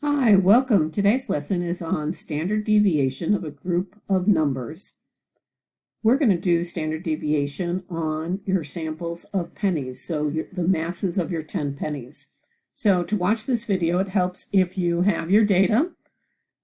Hi, welcome. Today's lesson is on standard deviation of a group of numbers. We're going to do standard deviation on your samples of pennies, so the masses of your 10 pennies. So to watch this video, it helps if you have your data.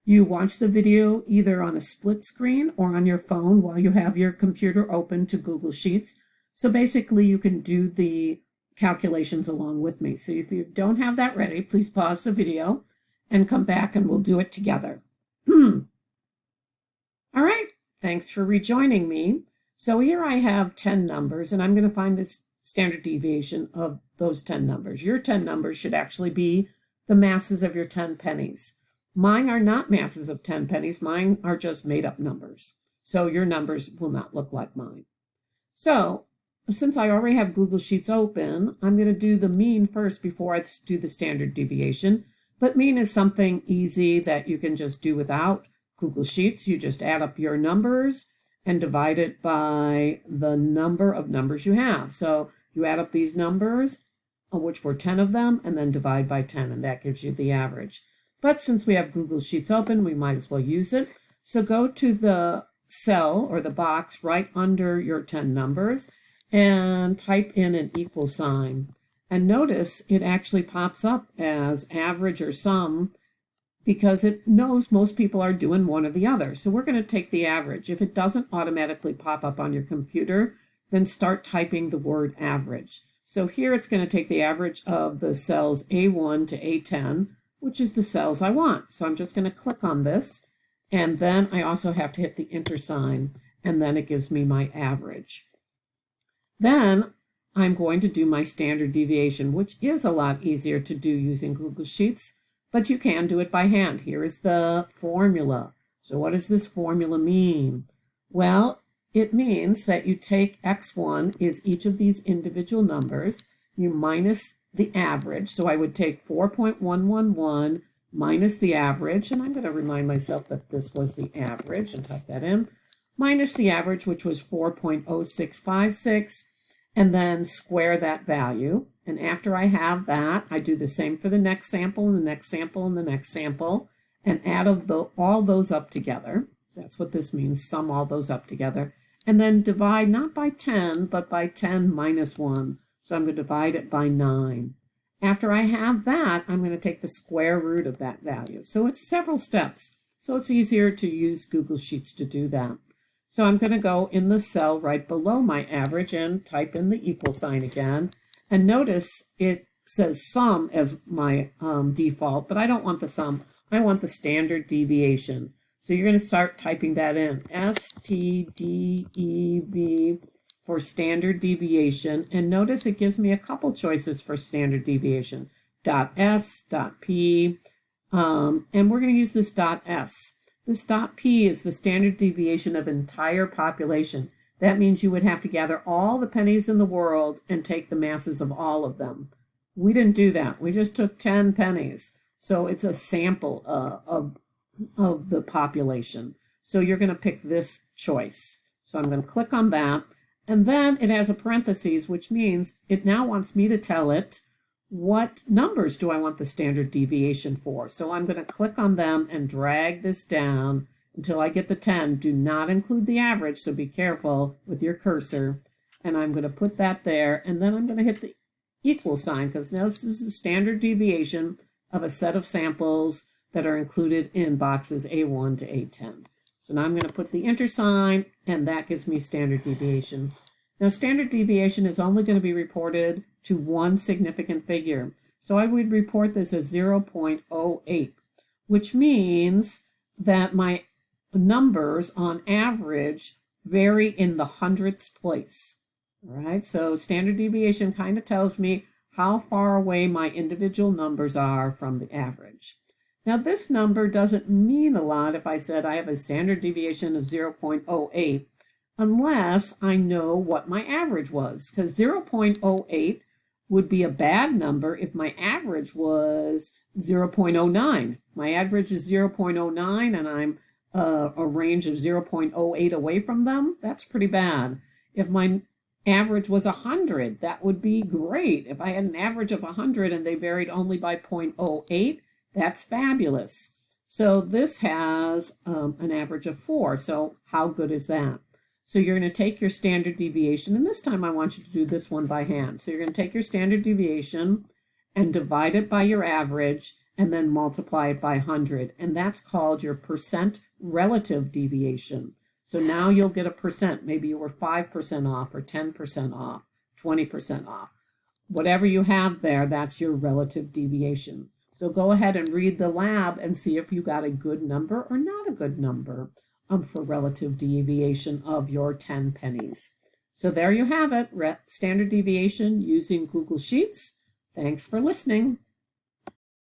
You watch the video either on a split screen or on your phone while you have your computer open to Google Sheets. So basically you can do the calculations along with me. So if you don't have that ready, please pause the video and come back and we'll do it together. All right, thanks for rejoining me. So here I have 10 numbers and I'm going to find this standard deviation of those 10 numbers. Your 10 numbers should actually be the masses of your 10 pennies. Mine are not masses of 10 pennies. Mine are just made up numbers. So your numbers will not look like mine. So since I already have Google Sheets open, I'm going to do the mean first before I do the standard deviation. But mean is something easy that you can just do without Google Sheets. You just add up your numbers and divide it by the number of numbers you have. So you add up these numbers, which were 10 of them, and then divide by 10, and that gives you the average. But since we have Google Sheets open, we might as well use it. So go to the cell or the box right under your 10 numbers and type in an equal sign. And notice it actually pops up as average or sum because it knows most people are doing one or the other. So we're going to take the average. If it doesn't automatically pop up on your computer, then start typing the word average. So here it's going to take the average of the cells A1 to A10, which is the cells I want. So I'm just going to click on this. And then I also have to hit the enter sign. And then it gives me my average. Then I'm going to do my standard deviation, which is a lot easier to do using Google Sheets, but you can do it by hand. Here is the formula. So what does this formula mean? Well, it means that you take x1 is each of these individual numbers, you minus the average. So I would take 4.111 minus the average, and I'm going to remind myself that this was the average and type that in, minus the average, which was 4.0656, and then square that value. And after I have that, I do the same for the next sample and the next sample and the next sample and add all those up together. So that's what this means, sum all those up together. And then divide not by 10, but by 10 minus 1. So I'm going to divide it by 9. After I have that, I'm going to take the square root of that value. So it's several steps. So it's easier to use Google Sheets to do that. So I'm going to go in the cell right below my average and type in the equal sign again. And notice it says sum as my default, but I don't want the sum. I want the standard deviation. So you're going to start typing that in, STDEV for standard deviation. And notice it gives me a couple choices for standard deviation, .s, .p, and we're going to use this .s. This .p is the standard deviation of entire population. That means you would have to gather all the pennies in the world and take the masses of all of them. We didn't do that. We just took 10 pennies. So it's a sample of the population. So you're going to pick this choice. So I'm going to click on that. And then it has a parentheses, which means it now wants me to tell it what numbers do I want the standard deviation for. So I'm going to click on them and drag this down until I get the 10. Do not include the average, so be careful with your cursor. And I'm going to put that there, and then I'm going to hit the equal sign because now this is the standard deviation of a set of samples that are included in boxes A1 to A10. So now I'm going to put the enter sign, and that gives me standard deviation. Now, standard deviation is only going to be reported to one significant figure. So I would report this as 0.08, which means that my numbers on average vary in the hundredths place. All right, so standard deviation kind of tells me how far away my individual numbers are from the average. Now, this number doesn't mean a lot if I said I have a standard deviation of 0.08, unless I know what my average was, because 0.08 would be a bad number if my average was 0.09. My average is 0.09 and I'm a range of 0.08 away from them. That's pretty bad. If my average was 100, that would be great. If I had an average of 100 and they varied only by 0.08, That's fabulous. So this has an average of 4. So how good is that? So you're going to take your standard deviation, and this time I want you to do this one by hand. So you're going to take your standard deviation and divide it by your average, and then multiply it by 100. And that's called your percent relative deviation. So now you'll get a percent. Maybe you were 5% off, or 10% off, 20% off. Whatever you have there, that's your relative deviation. So go ahead and read the lab and see if you got a good number or not a good number for relative deviation of your 10 pennies. So there you have it, standard deviation using Google Sheets. Thanks for listening.